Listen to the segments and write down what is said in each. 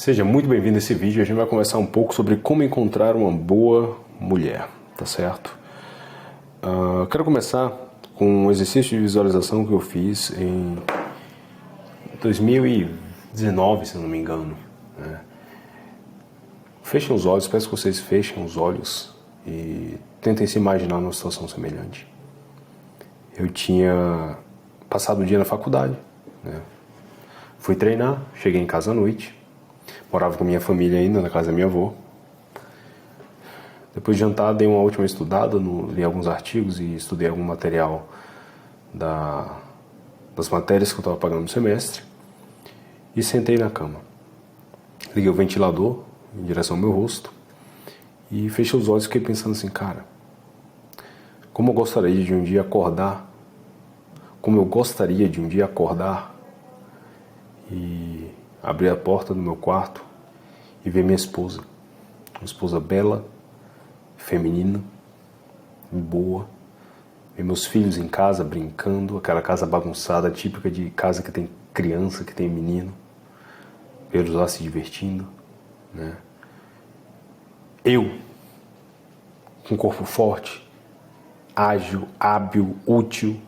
Seja muito bem-vindo a esse vídeo. A gente vai conversar um pouco sobre como encontrar uma boa mulher, tá certo? Quero começar com um exercício de visualização que eu fiz em 2019, se eu não me engano, né? Fechem os olhos, peço que vocês fechem os olhos e tentem se imaginar numa situação semelhante. Eu tinha passado o dia na faculdade, né? Fui treinar, cheguei em casa à noite. Morava com minha família ainda, na casa da minha avó. Depois de jantar, dei uma última estudada, li alguns artigos e estudei algum material das matérias que eu estava pagando no semestre. E sentei na cama. Liguei o ventilador em direção ao meu rosto e fechei os olhos e fiquei pensando assim, cara, como eu gostaria de um dia acordar, e abrir a porta do meu quarto e ver minha esposa. Uma esposa bela, feminina, boa. Ver meus filhos em casa brincando, aquela casa bagunçada, típica de casa que tem criança, que tem menino. Vê-los lá se divertindo, né? Eu, com um corpo forte, ágil, hábil, útil,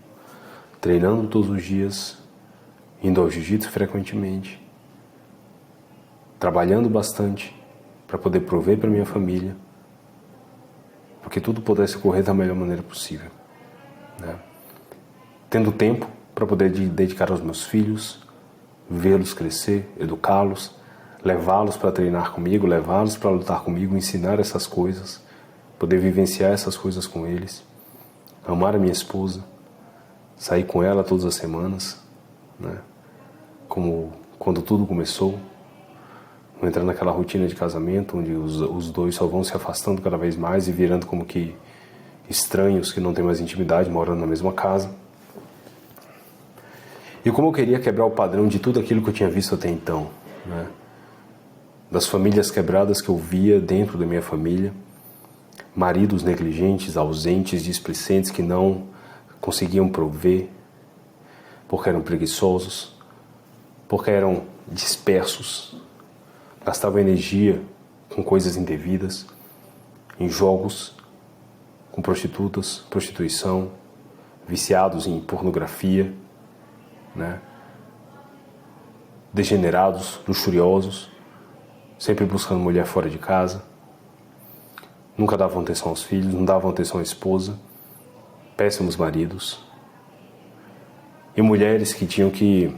treinando todos os dias, indo ao jiu-jitsu frequentemente, trabalhando bastante para poder prover para minha família, porque tudo pudesse correr da melhor maneira possível, né? Tendo tempo para poder dedicar aos meus filhos, vê-los crescer, educá-los, levá-los para treinar comigo, levá-los para lutar comigo, ensinar essas coisas, poder vivenciar essas coisas com eles, amar a minha esposa, sair com ela todas as semanas, né? Como quando tudo começou, não entrar naquela rotina de casamento onde os dois só vão se afastando cada vez mais e virando como que estranhos que não têm mais intimidade, morando na mesma casa. E como eu queria quebrar o padrão de tudo aquilo que eu tinha visto até então, né? Das famílias quebradas que eu via dentro da minha família, maridos negligentes, ausentes, displicentes, que não conseguiam prover, porque eram preguiçosos, porque eram dispersos, gastavam energia com coisas indevidas, em jogos, com prostitutas, prostituição, viciados em pornografia, né? Degenerados, luxuriosos, sempre buscando mulher fora de casa, nunca davam atenção aos filhos, não davam atenção à esposa, péssimos maridos, e mulheres que tinham que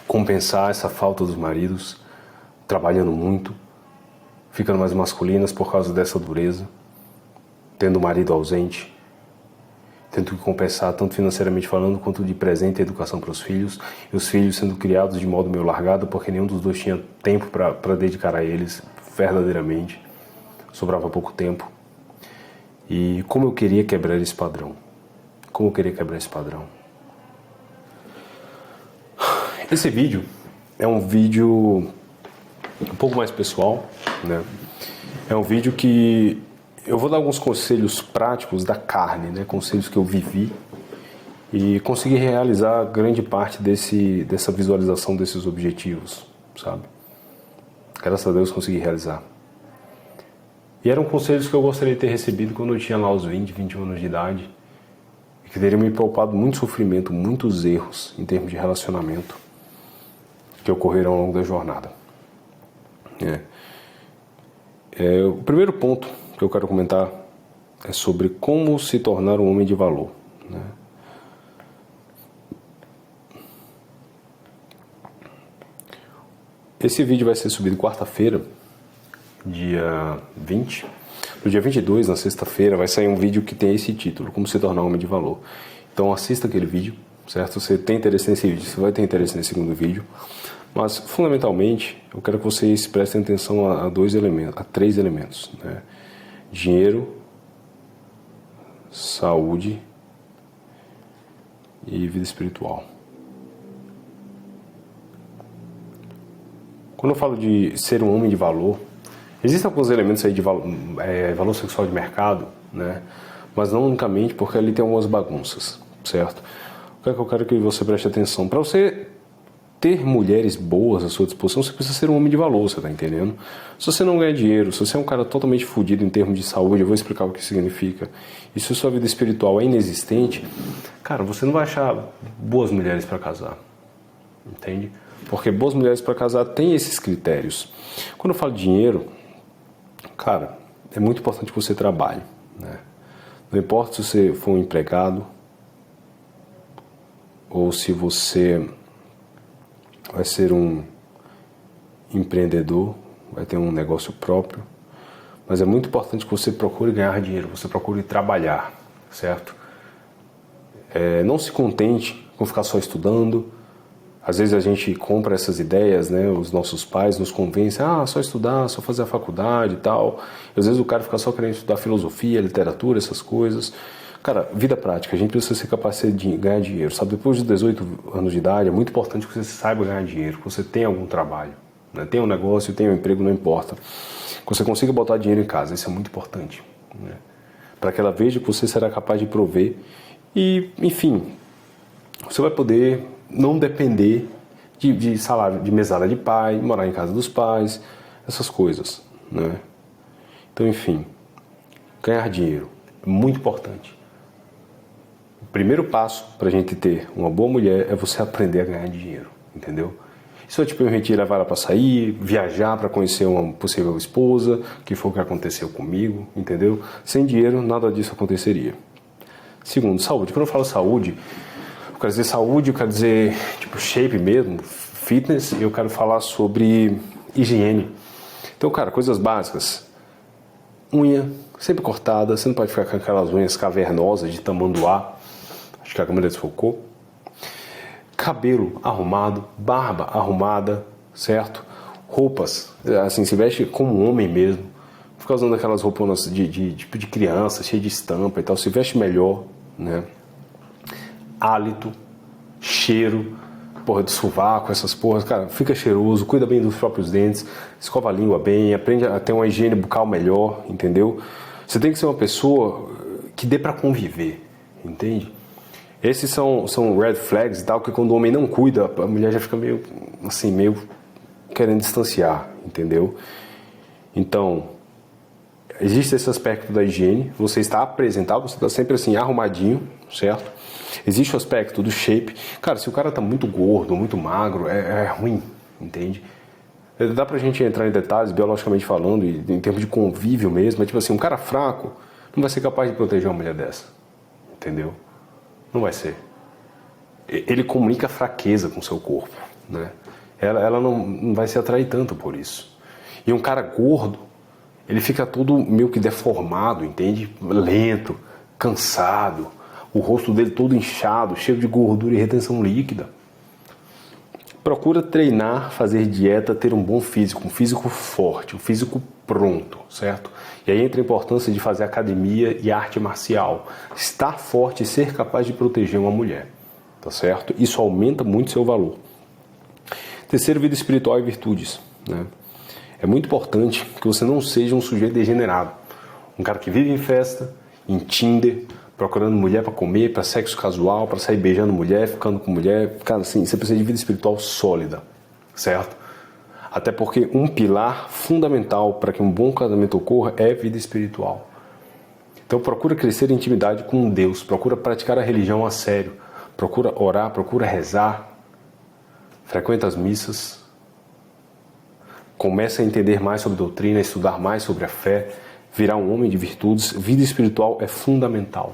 compensar essa falta dos maridos, trabalhando muito, ficando mais masculinas por causa dessa dureza, tendo o marido ausente, tendo que compensar tanto financeiramente falando quanto de presente e educação para os filhos, e os filhos sendo criados de modo meio largado porque nenhum dos dois tinha tempo para dedicar a eles verdadeiramente, sobrava pouco tempo. E como eu queria quebrar esse padrão, Esse vídeo é um vídeo um pouco mais pessoal, né? É um vídeo que eu vou dar alguns conselhos práticos da carne, né? Conselhos que eu vivi e consegui realizar grande parte dessa visualização desses objetivos, sabe? Graças a Deus consegui realizar. E eram conselhos que eu gostaria de ter recebido quando eu tinha lá os 20, 21 anos de idade e que teriam me poupado muito sofrimento, muitos erros em termos de relacionamento que ocorreram ao longo da jornada. O primeiro ponto que eu quero comentar é sobre como se tornar um homem de valor, né? Esse vídeo vai ser subido quarta-feira, dia 20. No dia 22, na sexta-feira, vai sair um vídeo que tem esse título, Como se tornar um homem de valor. Então assista aquele vídeo, certo? Você tem interesse nesse vídeo, você vai ter interesse nesse segundo vídeo. Mas, fundamentalmente, eu quero que vocês prestem atenção a três elementos, né? Dinheiro, saúde e vida espiritual. Quando eu falo de ser um homem de valor, existem alguns elementos aí de valor sexual de mercado, né? Mas não unicamente, porque ali tem algumas bagunças, certo? O que é que eu quero que você preste atenção? Para você ter mulheres boas à sua disposição, você precisa ser um homem de valor, você tá entendendo? Se você não ganha dinheiro, se você é um cara totalmente fodido em termos de saúde, eu vou explicar o que significa, e se a sua vida espiritual é inexistente, cara, você não vai achar boas mulheres para casar, entende? Porque boas mulheres para casar têm esses critérios. Quando eu falo de dinheiro, cara, é muito importante que você trabalhe, né? Não importa se você for um empregado ou se você vai ser um empreendedor, vai ter um negócio próprio, mas é muito importante que você procure ganhar dinheiro, você procure trabalhar, certo? Não se contente com ficar só estudando. Às vezes a gente compra essas ideias, né? Os nossos pais nos convencem, só estudar, só fazer a faculdade e tal. E às vezes o cara fica só querendo estudar filosofia, literatura, essas coisas. Cara, vida prática, a gente precisa ser capaz de ganhar dinheiro, sabe? Depois de 18 anos de idade, é muito importante que você saiba ganhar dinheiro, que você tenha algum trabalho, né? Tenha um negócio, tenha um emprego, não importa. Que você consiga botar dinheiro em casa, isso é muito importante, né? Para que ela veja que você será capaz de prover e, enfim, você vai poder não depender de salário, de mesada de pai, morar em casa dos pais, essas coisas, né? Então, enfim, ganhar dinheiro é muito importante. O primeiro passo para a gente ter uma boa mulher é você aprender a ganhar dinheiro, entendeu? Isso vai te permitir levar ela para sair, viajar para conhecer uma possível esposa, que foi o que aconteceu comigo, entendeu? Sem dinheiro, nada disso aconteceria. Segundo, saúde. Quando eu falo saúde, eu quero dizer saúde, eu quero dizer tipo shape mesmo, fitness, e eu quero falar sobre higiene. Então, cara, coisas básicas. Unha, sempre cortada, você não pode ficar com aquelas unhas cavernosas de tamanduá. Acho que a câmera desfocou. Cabelo arrumado, barba arrumada, certo? Roupas, assim, se veste como um homem mesmo. Fica usando aquelas roupas tipo de criança, cheia de estampa e tal. Se veste melhor, né? Hálito, cheiro, porra de sovaco, essas porras, cara, fica cheiroso, cuida bem dos próprios dentes, escova a língua bem, aprende a ter uma higiene bucal melhor, entendeu? Você tem que ser uma pessoa que dê pra conviver, entende? Esses são red flags e tal, que quando o homem não cuida, a mulher já fica meio, assim, meio querendo distanciar, entendeu? Então, existe esse aspecto da higiene, você está apresentável, você está sempre assim, arrumadinho, certo? Existe o aspecto do shape. Cara, se o cara tá muito gordo, muito magro, é ruim, entende? Dá pra gente entrar em detalhes, biologicamente falando, e em termos de convívio mesmo, é tipo assim, um cara fraco não vai ser capaz de proteger uma mulher dessa, entendeu? Não vai ser. Ele comunica fraqueza com o seu corpo, né? Ela não vai se atrair tanto por isso. E um cara gordo, ele fica todo meio que deformado, entende? Lento, cansado, o rosto dele todo inchado, cheio de gordura e retenção líquida. Procura treinar, fazer dieta, ter um bom físico, um físico forte, um físico pronto, certo? E aí entra a importância de fazer academia e arte marcial. Estar forte e ser capaz de proteger uma mulher, tá certo? Isso aumenta muito seu valor. Terceiro, vida espiritual e virtudes, né? É muito importante que você não seja um sujeito degenerado. Um cara que vive em festa, em Tinder, procurando mulher para comer, para sexo casual, para sair beijando mulher, ficando com mulher. Cara, assim, você precisa de vida espiritual sólida, certo? Até porque um pilar fundamental para que um bom casamento ocorra é vida espiritual. Então procura crescer em intimidade com Deus, procura praticar a religião a sério, procura orar, procura rezar, frequenta as missas, começa a entender mais sobre doutrina, estudar mais sobre a fé, virar um homem de virtudes. Vida espiritual é fundamental,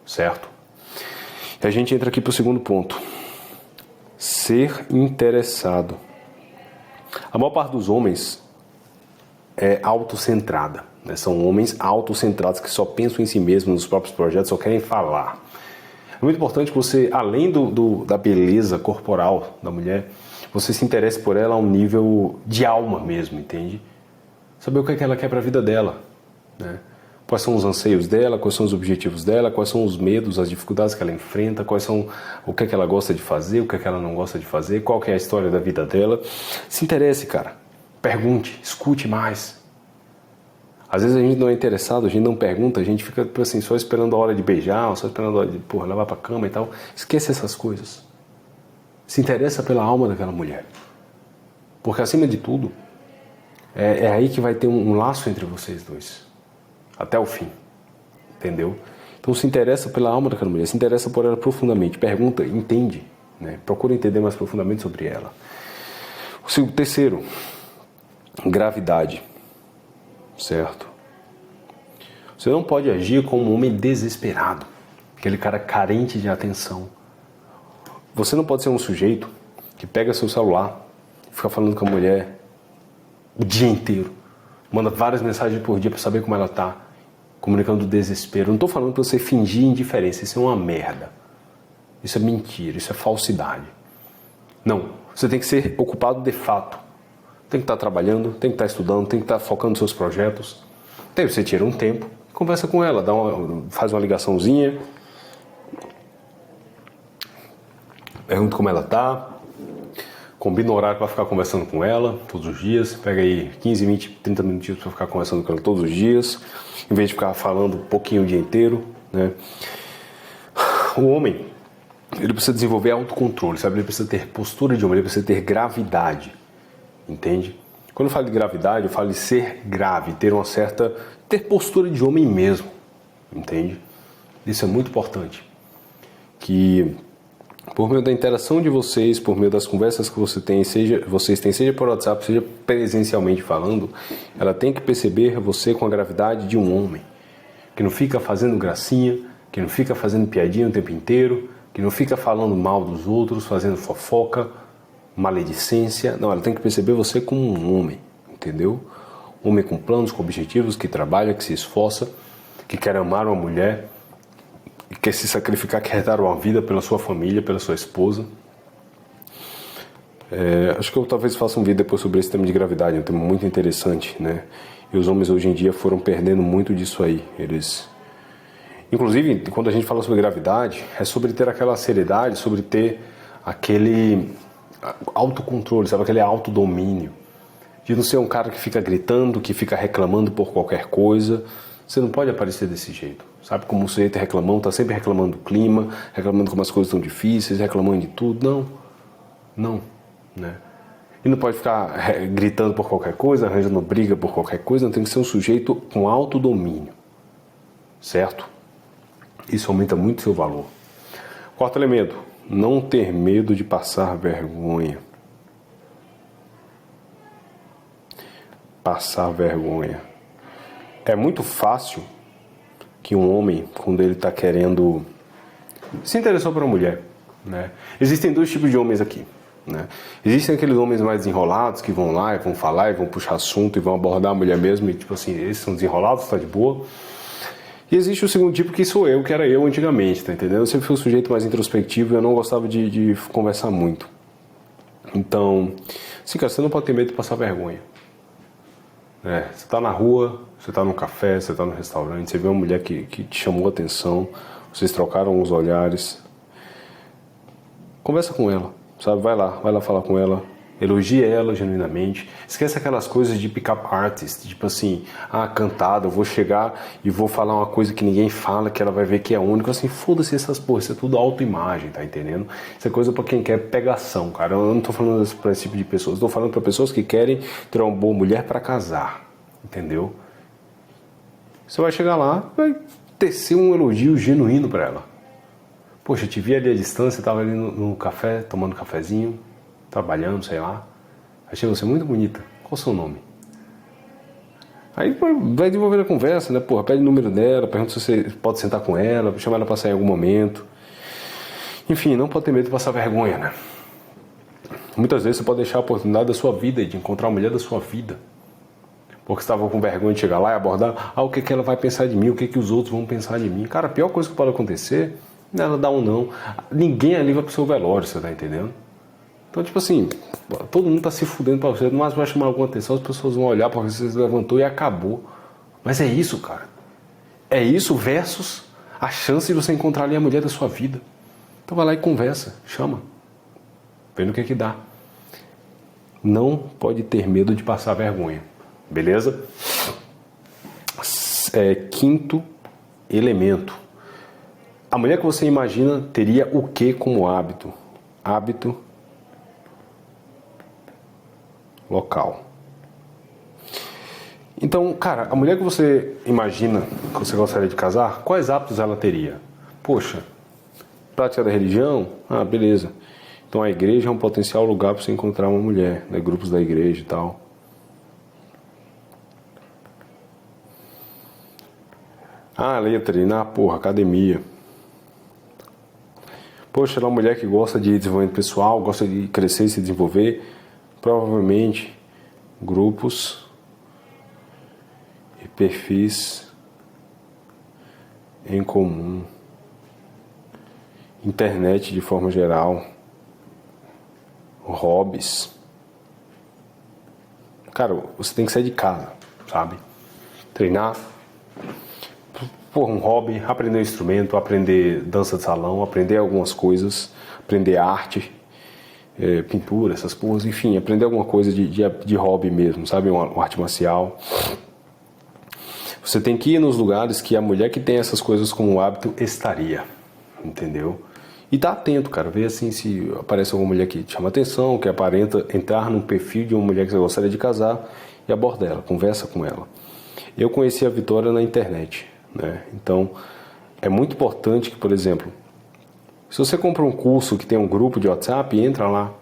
certo? E a gente entra aqui para o segundo ponto. Ser interessado. A maior parte dos homens é autocentrada, né? São homens autocentrados que só pensam em si mesmos, nos próprios projetos, só querem falar. É muito importante que você, além da beleza corporal da mulher, você se interesse por ela a um nível de alma mesmo, entende? Saber o que é que ela quer para a vida dela, né? Quais são os anseios dela, quais são os objetivos dela, quais são os medos, as dificuldades que ela enfrenta, quais são o que é que ela gosta de fazer, o que é que ela não gosta de fazer, qual que é a história da vida dela. Se interesse, cara. Pergunte, escute mais. Às vezes a gente não é interessado, a gente não pergunta, a gente fica assim, só esperando a hora de beijar, só esperando a hora de levar pra cama e tal. Esquece essas coisas. Se interessa pela alma daquela mulher. Porque acima de tudo, é aí que vai ter um laço entre vocês dois. Até o fim. Entendeu? Então se interessa pela alma daquela mulher, se interessa por ela profundamente. Pergunta, entende. Né? Procura entender mais profundamente sobre ela. O terceiro, gravidade. Certo? Você não pode agir como um homem desesperado. Aquele cara carente de atenção. Você não pode ser um sujeito que pega seu celular, fica falando com a mulher o dia inteiro, manda várias mensagens por dia para saber como ela tá, comunicando desespero. Não estou falando para você fingir indiferença, isso é uma merda. Isso é mentira, isso é falsidade. Não, você tem que ser ocupado de fato. Tem que estar trabalhando, tem que estar estudando, tem que estar focando nos seus projetos. Daí você tira um tempo, conversa com ela, faz uma ligaçãozinha, pergunta como ela tá, combina o horário para ficar conversando com ela todos os dias, pega aí 15, 20, 30 minutinhos para ficar conversando com ela todos os dias, em vez de ficar falando um pouquinho o dia inteiro, né? O homem, ele precisa desenvolver autocontrole, sabe? Ele precisa ter postura de homem, ele precisa ter gravidade, entende? Quando eu falo de gravidade, eu falo de ser grave, ter postura de homem mesmo, entende? Isso é muito importante, que por meio da interação de vocês, por meio das conversas que vocês têm, seja por WhatsApp, seja presencialmente falando, ela tem que perceber você com a gravidade de um homem, que não fica fazendo gracinha, que não fica fazendo piadinha o tempo inteiro, que não fica falando mal dos outros, fazendo fofoca, maledicência. Não, ela tem que perceber você como um homem, entendeu? Um homem com planos, com objetivos, que trabalha, que se esforça, que quer amar uma mulher, quer se sacrificar, quer dar uma vida pela sua família, pela sua esposa. Acho que eu talvez faça um vídeo depois sobre esse tema de gravidade, é um tema muito interessante, né? E os homens hoje em dia foram perdendo muito disso aí. Inclusive, quando a gente fala sobre gravidade, é sobre ter aquela seriedade, sobre ter aquele autocontrole, sabe? Aquele autodomínio. De não ser um cara que fica gritando, que fica reclamando por qualquer coisa. Você não pode aparecer desse jeito. Sabe, como um sujeito reclamão, tá sempre reclamando do clima, reclamando como as coisas estão difíceis, reclamando de tudo. Não, né? E não pode ficar gritando por qualquer coisa, arranjando briga por qualquer coisa, não tem que ser um sujeito com autodomínio, certo? Isso aumenta muito seu valor. Quarto elemento, não ter medo de passar vergonha. Passar vergonha. É muito fácil que um homem, quando ele está querendo, se interessou por uma mulher, né? Existem dois tipos de homens aqui, né? Existem aqueles homens mais desenrolados que vão lá e vão falar e vão puxar assunto e vão abordar a mulher mesmo e tipo assim, esses são desenrolados, tá de boa. E existe o segundo tipo que sou eu, que era eu antigamente, tá entendendo? Eu sempre fui um sujeito mais introspectivo e eu não gostava de conversar muito. Então, sim, cara, você não pode ter medo de passar vergonha. Você está na rua, você está no café, você está no restaurante, você vê uma mulher que te chamou a atenção, vocês trocaram os olhares. Conversa com ela, sabe? Vai lá falar com ela, elogia ela genuinamente. Esquece aquelas coisas de pick-up artist, tipo assim, cantada, eu vou chegar e vou falar uma coisa que ninguém fala, que ela vai ver que é única. Assim, foda-se essas porras, isso é tudo autoimagem, tá entendendo? Isso é coisa pra quem quer pegação, cara. Eu não tô falando pra esse tipo de pessoas, tô falando pra pessoas que querem ter uma boa mulher pra casar, entendeu? Você vai chegar lá, vai tecer um elogio genuíno pra ela. Poxa, eu te vi ali à distância, tava ali no café, tomando um cafezinho, trabalhando, sei lá. Achei você muito bonita. Qual o seu nome? Aí vai desenvolvendo a conversa, né? Porra, pede o número dela, pergunta se você pode sentar com ela, chama ela pra sair em algum momento. Enfim, não pode ter medo de passar vergonha, né? Muitas vezes você pode deixar a oportunidade da sua vida e de encontrar a mulher da sua vida. Porque você estava com vergonha de chegar lá e abordar, o que ela vai pensar de mim, o que os outros vão pensar de mim. Cara, a pior coisa que pode acontecer é ela dar um não. Ninguém ali vai pro seu velório, você tá entendendo? Então, tipo assim, todo mundo tá se fudendo pra você, mas vai chamar alguma atenção, as pessoas vão olhar porque você se levantou e acabou. Mas é isso, cara. É isso versus a chance de você encontrar ali a mulher da sua vida. Então vai lá e conversa, chama. Vê no que dá. Não pode ter medo de passar vergonha. Beleza? Quinto elemento. A mulher que você imagina teria o que como hábito? Hábito local. Então, cara, a mulher que você imagina que você gostaria de casar, quais hábitos ela teria? Poxa, prática da religião? Ah, beleza. Então a igreja é um potencial lugar para você encontrar uma mulher, né? Grupos da igreja e tal. Ah, ela ia treinar, porra, academia. Poxa, ela é uma mulher que gosta de desenvolvimento pessoal, gosta de crescer e se desenvolver. Provavelmente grupos e perfis em comum. Internet de forma geral. Hobbies. Cara, você tem que sair de casa, sabe? Treinar. Porra, um hobby, aprender um instrumento, aprender dança de salão, aprender algumas coisas, aprender arte, pintura, essas porras, enfim, aprender alguma coisa de hobby mesmo, sabe? Uma arte marcial. Você tem que ir nos lugares que a mulher que tem essas coisas como hábito estaria, entendeu? E tá atento, cara, vê assim se aparece alguma mulher que te chama atenção, que aparenta entrar num perfil de uma mulher que você gostaria de casar e aborda ela, conversa com ela. Eu conheci a Vitória na internet, né? Então, é muito importante que, por exemplo, se você compra um curso que tem um grupo de WhatsApp, entra lá,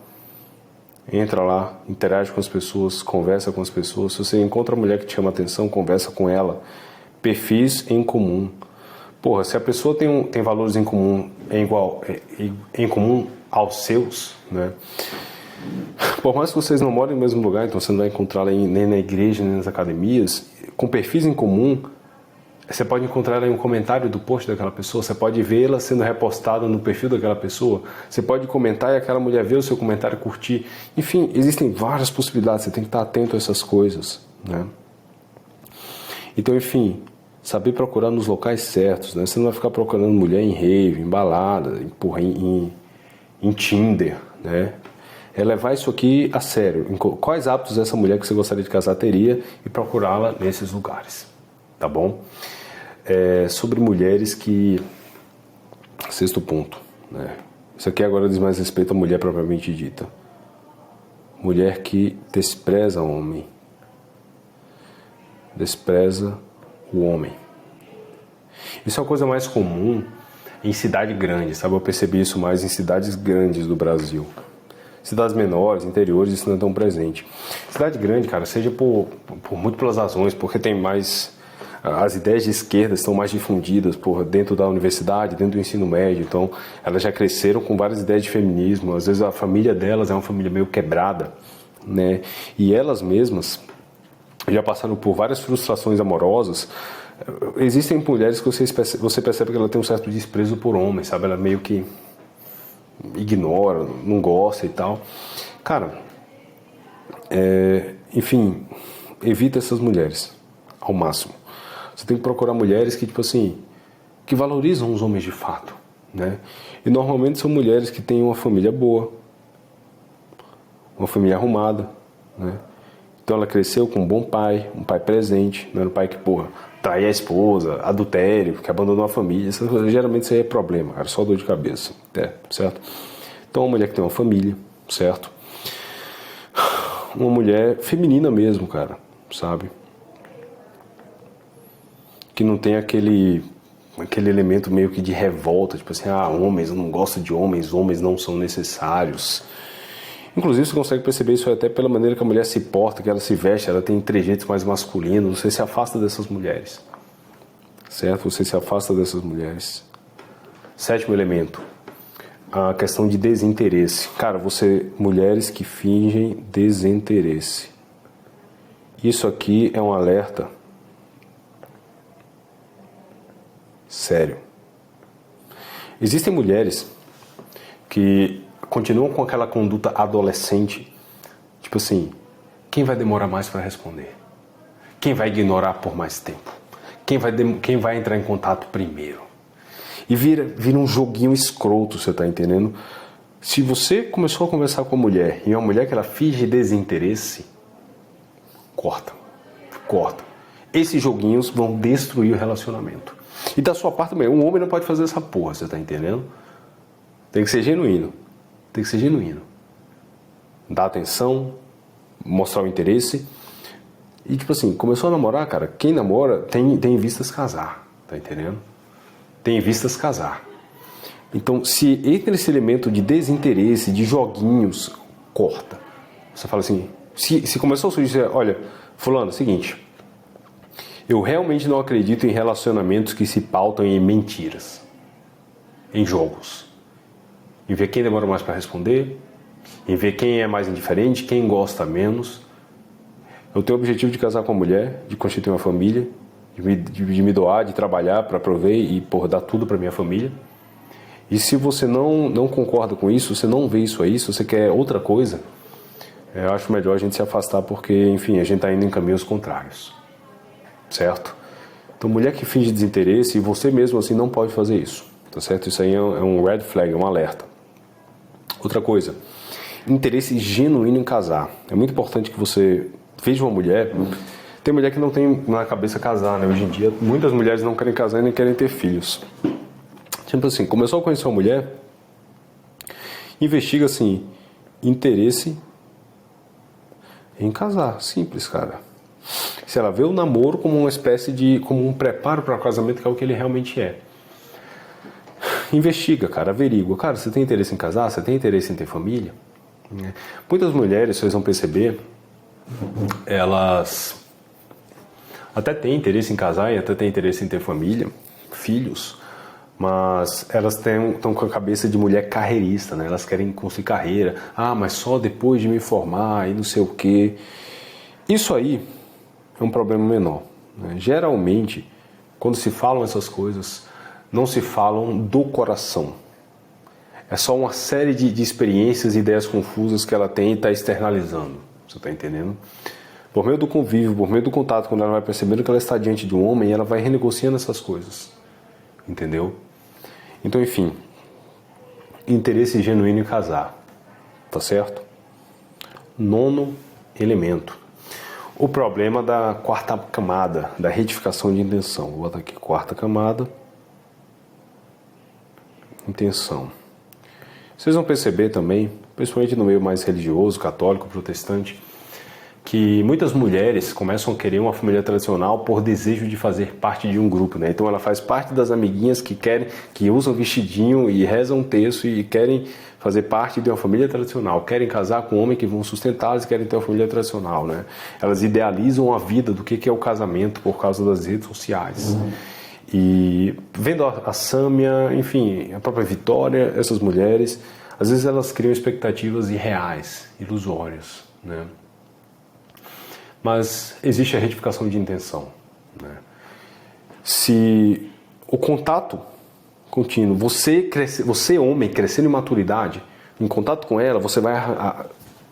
interage com as pessoas, conversa com as pessoas. Se você encontra uma mulher que te chama atenção, conversa com ela. Perfis em comum. Porra, se a pessoa tem valores em comum, em comum aos seus, né? Por mais que vocês não morem no mesmo lugar, então você não vai encontrá-la nem na igreja, nem nas academias, com perfis em comum, você pode encontrar ela em um comentário do post daquela pessoa, você pode vê-la sendo repostada no perfil daquela pessoa, você pode comentar e aquela mulher ver o seu comentário e curtir. Enfim, existem várias possibilidades, você tem que estar atento a essas coisas, né? Então, enfim, saber procurar nos locais certos, né? Você não vai ficar procurando mulher em rave, em balada, em Tinder, né? É levar isso aqui a sério. Quais hábitos essa mulher que você gostaria de casar teria e procurá-la nesses lugares, tá bom? Sobre mulheres que... Sexto ponto, né? Isso aqui agora diz mais respeito à mulher propriamente dita. Mulher que despreza o homem. Despreza o homem. Isso é uma coisa mais comum em cidade grande, sabe? Eu percebi isso mais em cidades grandes do Brasil. Cidades menores, interiores, isso não é tão presente. Cidade grande, cara, seja por múltiplas razões, porque tem mais... As ideias de esquerda estão mais difundidas dentro da universidade, dentro do ensino médio, então elas já cresceram com várias ideias de feminismo. Às vezes a família delas é uma família meio quebrada, né? E elas mesmas já passaram por várias frustrações amorosas. Existem mulheres que você percebe que ela tem um certo desprezo por homens, sabe? Ela meio que ignora, não gosta e tal. Cara, enfim, evita essas mulheres ao máximo. Você tem que procurar mulheres que, tipo assim, que valorizam os homens de fato, né? E normalmente são mulheres que têm uma família boa, uma família arrumada, né? Então ela cresceu com um bom pai, um pai presente, não era um pai que, traía a esposa, adultério, que abandonou a família. Geralmente isso aí é problema, cara, só dor de cabeça, certo? Então uma mulher que tem uma família, certo? Uma mulher feminina mesmo, cara, sabe? Que não tem aquele elemento meio que de revolta, tipo assim, homens, eu não gosto de homens não são necessários. Inclusive você consegue perceber isso até pela maneira que a mulher se porta, que ela se veste, ela tem trejeitos mais masculinos, você se afasta dessas mulheres, certo? Você se afasta dessas mulheres. Sétimo elemento, a questão de desinteresse. Cara, mulheres que fingem desinteresse. Isso aqui é um alerta sério. Existem mulheres que continuam com aquela conduta adolescente, tipo assim, quem vai demorar mais para responder? Quem vai ignorar por mais tempo? Quem vai entrar em contato primeiro? E vira um joguinho escroto, você tá entendendo? Se você começou a conversar com a mulher e é uma mulher que ela finge desinteresse, corta. Esses joguinhos vão destruir o relacionamento. E da sua parte também, um homem não pode fazer essa porra, você tá entendendo? Tem que ser genuíno. Dá atenção, mostrar o interesse. E tipo assim, começou a namorar, cara, quem namora tem em vistas casar, tá entendendo? Tem em vistas casar. Então, se entra esse elemento de desinteresse, de joguinhos, corta. Você fala assim, se começou a surgir, olha, fulano, é o seguinte, eu realmente não acredito em relacionamentos que se pautam em mentiras, em jogos. Em ver quem demora mais para responder, em ver quem é mais indiferente, quem gosta menos. Eu tenho o objetivo de casar com uma mulher, de constituir uma família, de me doar, de trabalhar para prover e dar tudo para minha família. E se você não concorda com isso, você não vê isso aí, se você quer outra coisa, eu acho melhor a gente se afastar porque, enfim, a gente está indo em caminhos contrários. Certo? Então, mulher que finge desinteresse, e você mesmo assim não pode fazer isso. Tá certo? Isso aí é um red flag, é um alerta. Outra coisa, interesse genuíno em casar. É muito importante que você veja uma mulher. Tem mulher que não tem na cabeça casar, né? Hoje em dia, muitas mulheres não querem casar e nem querem ter filhos. Tipo assim, começou a conhecer uma mulher, investiga assim, interesse em casar. Simples, cara. Se ela vê o namoro como uma espécie de, como um preparo para o casamento, que é o que ele realmente é. Investiga, cara, averigua. Cara, você tem interesse em casar? Você tem interesse em ter família? Muitas mulheres, vocês vão perceber, elas até têm interesse em casar e até têm interesse em ter família, filhos, mas elas estão com a cabeça de mulher carreirista, né? Elas querem construir carreira. Ah, mas só depois de me formar e não sei o quê. Isso aí é um problema menor, né? Geralmente, quando se falam essas coisas, não se falam do coração. É só uma série de experiências e ideias confusas que ela tem e está externalizando. Você está entendendo? Por meio do convívio, por meio do contato, quando ela vai percebendo que ela está diante de um homem, ela vai renegociando essas coisas. Entendeu? Então, enfim, interesse genuíno em casar. Tá certo? Nono elemento. O problema da quarta camada, da retificação de intenção. Vou botar aqui, quarta camada, intenção. Vocês vão perceber também, principalmente no meio mais religioso, católico, protestante, que muitas mulheres começam a querer uma família tradicional por desejo de fazer parte de um grupo, né? Então ela faz parte das amiguinhas que usam vestidinho e rezam um terço e querem fazer parte de uma família tradicional, querem casar com um homem que vão sustentá-las e querem ter uma família tradicional, né? Elas idealizam a vida do que é o casamento por causa das redes sociais. E vendo a Sâmia, enfim, a própria Vitória, essas mulheres, às vezes elas criam expectativas irreais, ilusórias, né? Mas existe a retificação de intenção, né? Se o contato contínuo, você homem, crescendo em maturidade, em contato com ela, você vai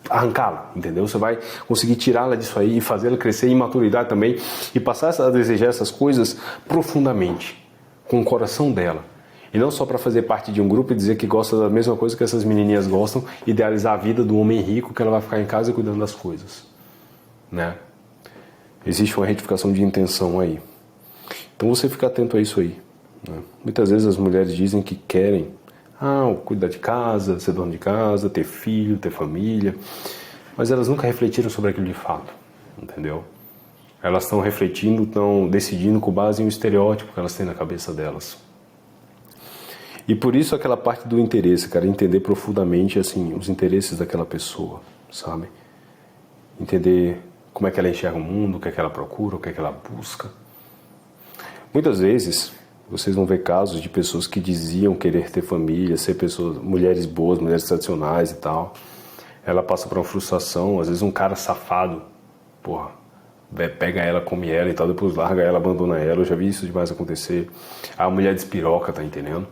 arrancá-la, entendeu? Você vai conseguir tirá-la disso aí e fazê-la crescer em maturidade também e passar a desejar essas coisas profundamente, com o coração dela. E não só para fazer parte de um grupo e dizer que gosta da mesma coisa que essas menininhas gostam, idealizar a vida do homem rico que ela vai ficar em casa cuidando das coisas, né? Existe uma retificação de intenção aí. Então você fica atento a isso aí, né? Muitas vezes as mulheres dizem que querem cuidar de casa, ser dono de casa, ter filho, ter família, mas elas nunca refletiram sobre aquilo de fato, entendeu? Elas estão refletindo, estão decidindo com base em um estereótipo que elas têm na cabeça delas. E por isso aquela parte do interesse, cara, entender profundamente assim os interesses daquela pessoa, sabe? Entender como é que ela enxerga o mundo, o que é que ela procura, o que é que ela busca. Muitas vezes vocês vão ver casos de pessoas que diziam querer ter família, ser pessoas, mulheres boas, mulheres tradicionais e tal. Ela passa por uma frustração, às vezes um cara safado, pega ela, come ela e tal, depois larga ela, abandona ela. Eu já vi isso demais acontecer. A mulher despiroca, tá entendendo?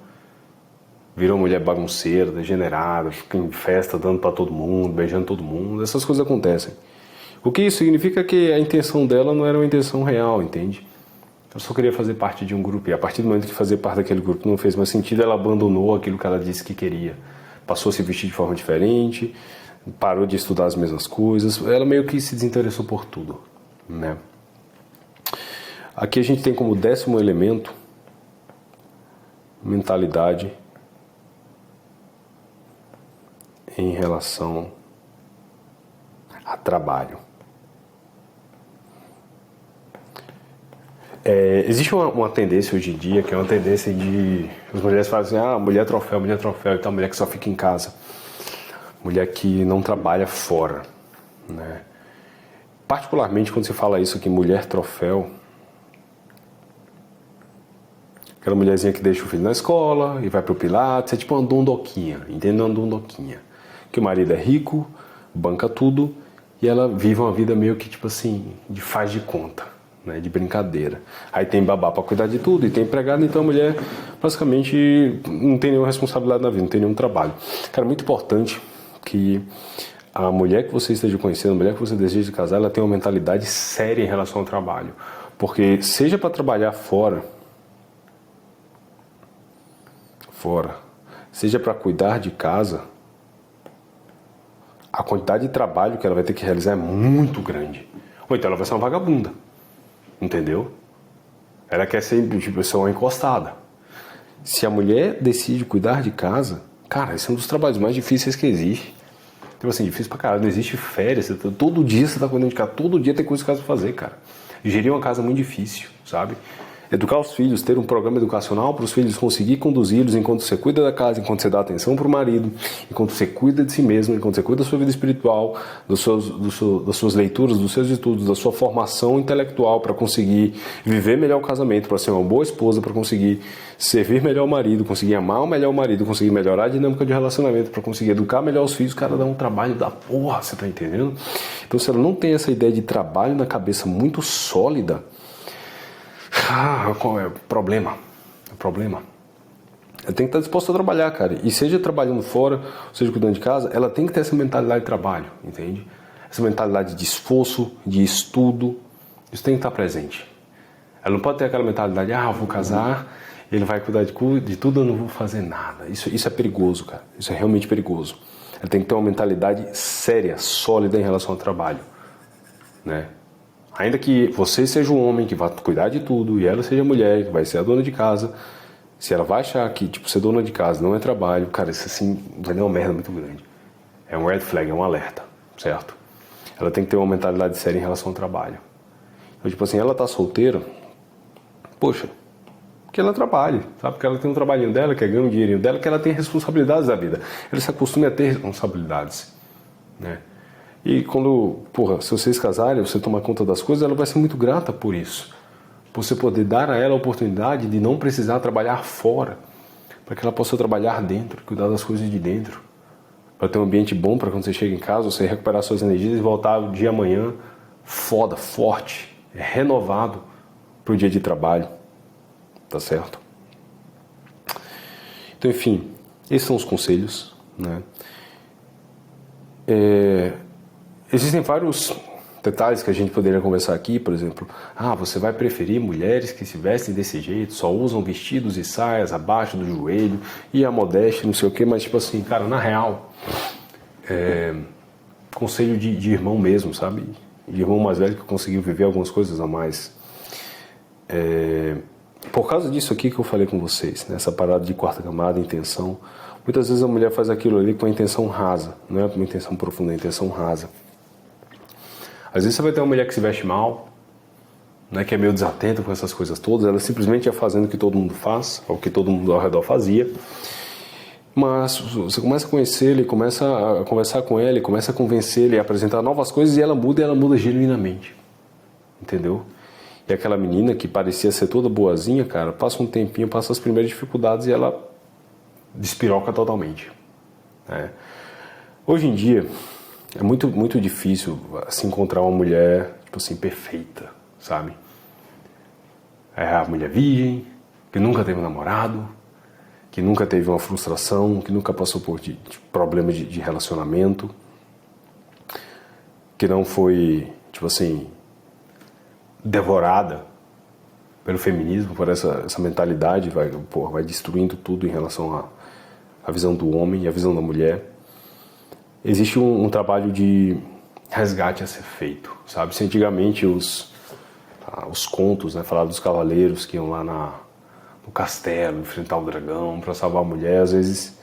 Virou uma mulher bagunceira, degenerada, fica em festa, dando pra todo mundo, beijando todo mundo. Essas coisas acontecem. O que isso significa? Que a intenção dela não era uma intenção real, entende? Ela só queria fazer parte de um grupo. E a partir do momento que fazer parte daquele grupo não fez mais sentido, ela abandonou aquilo que ela disse que queria. Passou a se vestir de forma diferente, parou de estudar as mesmas coisas. Ela meio que se desinteressou por tudo, né? Aqui a gente tem como 10º elemento mentalidade em relação a trabalho. Existe uma tendência hoje em dia, que é uma tendência de... As mulheres falam assim, mulher troféu e tal, mulher que só fica em casa. Mulher que não trabalha fora, né? Particularmente quando você fala isso aqui, mulher troféu, aquela mulherzinha que deixa o filho na escola e vai pro Pilates, é tipo uma dondoquinha, entende? Uma dondoquinha. Que o marido é rico, banca tudo, e ela vive uma vida meio que tipo assim, de faz de conta, né? De brincadeira. Aí tem babá pra cuidar de tudo, e tem empregado, então a mulher basicamente não tem nenhuma responsabilidade na vida, não tem nenhum trabalho. Cara, muito importante que a mulher que você esteja conhecendo, a mulher que você deseja casar, ela tem uma mentalidade séria em relação ao trabalho. Porque seja para trabalhar fora, seja para cuidar de casa, a quantidade de trabalho que ela vai ter que realizar é muito grande. Ou então ela vai ser uma vagabunda, entendeu? Ela quer ser, tipo, uma encostada. Se a mulher decide cuidar de casa, cara, esse é um dos trabalhos mais difíceis que existe. Tipo assim, difícil pra caralho, não existe férias, todo dia você tá cuidando de casa, todo dia tem coisa que você pra fazer, cara. Gerir uma casa é muito difícil, sabe? Educar os filhos, ter um programa educacional para os filhos conseguir conduzi-los enquanto você cuida da casa, enquanto você dá atenção para o marido, enquanto você cuida de si mesmo, enquanto você cuida da sua vida espiritual, das suas leituras, dos seus estudos, da sua formação intelectual para conseguir viver melhor o casamento, para ser uma boa esposa, para conseguir servir melhor o marido, conseguir amar melhor o marido, conseguir melhorar a dinâmica de relacionamento, para conseguir educar melhor os filhos, cara, dá um trabalho da porra, você tá entendendo? Então se ela não tem essa ideia de trabalho na cabeça muito sólida, qual é o problema? Ela tem que estar disposta a trabalhar, cara. E seja trabalhando fora, seja cuidando de casa, ela tem que ter essa mentalidade de trabalho, entende? Essa mentalidade de esforço, de estudo. Isso tem que estar presente. Ela não pode ter aquela mentalidade, eu vou casar, ele vai cuidar de tudo, eu não vou fazer nada. Isso é perigoso, cara. Isso é realmente perigoso. Ela tem que ter uma mentalidade séria, sólida em relação ao trabalho, né? Ainda que você seja um homem que vai cuidar de tudo e ela seja a mulher que vai ser a dona de casa, se ela vai achar que tipo, ser dona de casa não é trabalho, cara, isso assim vai dar uma merda muito grande. É um red flag, é um alerta, certo? Ela tem que ter uma mentalidade séria em relação ao trabalho. Então, tipo assim, ela tá solteira, poxa, que ela trabalhe, sabe? Porque ela tem um trabalhinho dela, que ganha um dinheirinho dela, que ela tem responsabilidades da vida. Ela se acostume a ter responsabilidades, né? E quando, se vocês casarem, você tomar conta das coisas, ela vai ser muito grata por isso. Por você poder dar a ela a oportunidade de não precisar trabalhar fora, para que ela possa trabalhar dentro, cuidar das coisas de dentro. Para ter um ambiente bom para quando você chega em casa, você recuperar suas energias e voltar o dia amanhã foda, forte, renovado para o dia de trabalho. Tá certo? Então, enfim, esses são os conselhos, né? Existem vários detalhes que a gente poderia conversar aqui, por exemplo, você vai preferir mulheres que se vestem desse jeito, só usam vestidos e saias abaixo do joelho, e a modéstia, não sei o que, mas tipo assim, cara, na real, conselho de irmão mesmo, sabe? De irmão mais velho que conseguiu viver algumas coisas a mais. Por causa disso aqui que eu falei com vocês, né? Essa parada de quarta camada, intenção, muitas vezes a mulher faz aquilo ali com a intenção rasa, não é com uma intenção profunda, é a intenção rasa. Às vezes você vai ter uma mulher que se veste mal, né, que é meio desatenta com essas coisas todas, ela simplesmente ia fazendo o que todo mundo faz, ou o que todo mundo ao redor fazia. Mas você começa a conhecer ele, começa a conversar com ele, começa a convencer ele, a apresentar novas coisas e ela muda genuinamente. Entendeu? E aquela menina que parecia ser toda boazinha, cara, passa um tempinho, passa as primeiras dificuldades e ela despiroca totalmente, né? Hoje em dia é muito difícil se encontrar uma mulher, tipo assim, perfeita, sabe? É a mulher virgem, que nunca teve um namorado, que nunca teve uma frustração, que nunca passou por problemas de relacionamento, que não foi, tipo assim, devorada pelo feminismo, por essa mentalidade, vai destruindo tudo em relação à visão do homem e à visão da mulher. Existe um trabalho de resgate a ser feito, sabe? Se antigamente os contos, né, falar dos cavaleiros que iam lá no castelo, enfrentar o dragão para salvar a mulher, às vezes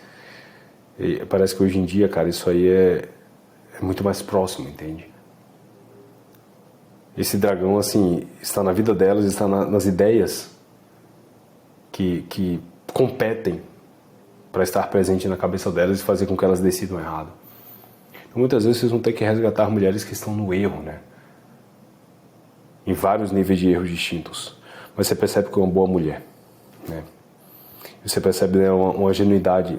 parece que hoje em dia, cara, isso aí é muito mais próximo, entende? Esse dragão, assim, está na vida delas, está nas ideias que competem para estar presente na cabeça delas e fazer com que elas decidam errado. Então, muitas vezes vocês vão ter que resgatar mulheres que estão no erro, né? Em vários níveis de erros distintos. Mas você percebe que é uma boa mulher, né? Você percebe, né, uma genuinidade,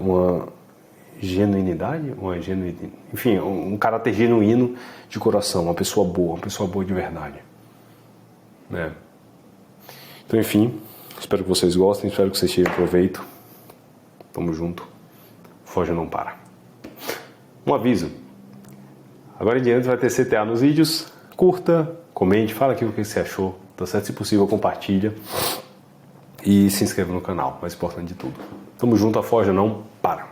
enfim, um caráter genuíno de coração, uma pessoa boa de verdade, né? Então, enfim, espero que vocês gostem, espero que vocês tirem proveito. Tamo junto. Foge não para. Um aviso. Agora em diante vai ter CTA nos vídeos. Curta, comente, fala aqui o que você achou. Tá certo? Se possível, compartilha. E se inscreva no canal, mais importante de tudo. Tamo junto, a Forja não para.